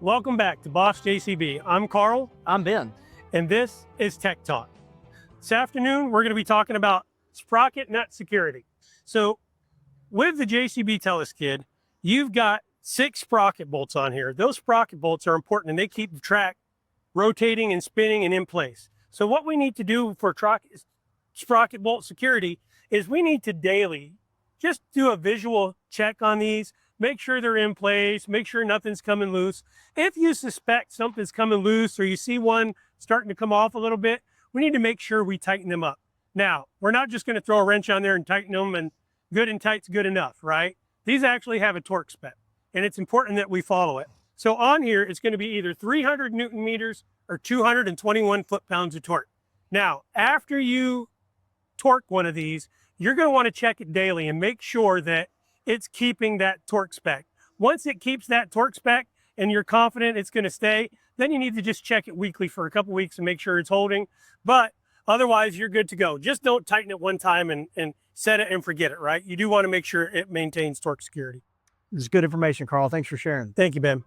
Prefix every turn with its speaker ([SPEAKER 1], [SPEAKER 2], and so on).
[SPEAKER 1] Welcome back to Boss JCB. I'm Carl,
[SPEAKER 2] I'm Ben.
[SPEAKER 1] and this is Tech Talk. This afternoon, we're going to be talking about sprocket nut security. So with the JCB Teleskid, you've got 6 sprocket bolts on here. Those sprocket bolts are important and they keep the track rotating and spinning and in place. So what we need to do for sprocket bolt security is we need to daily just do a visual check on these, make sure they're in place, make sure nothing's coming loose. If you suspect something's coming loose or you see one starting to come off a little bit, we need to make sure we tighten them up. Now, we're not just going to throw a wrench on there and tighten them and good and tight's good enough, right? These actually have a torque spec and it's important that we follow it. So on here, it's going to be either 300 Newton meters or 221 foot-pounds of torque. Now, after you torque one of these, you're going to want to check it daily and make sure that it's keeping that torque spec. Once it keeps that torque spec and you're confident it's going to stay, then you need to just check it weekly for a couple weeks and make sure it's holding. But otherwise, you're good to go. Just don't tighten it one time and set it and forget it, right? You do want to make sure it maintains torque security.
[SPEAKER 2] This is good information, Carl. Thanks for sharing.
[SPEAKER 1] Thank you, Ben.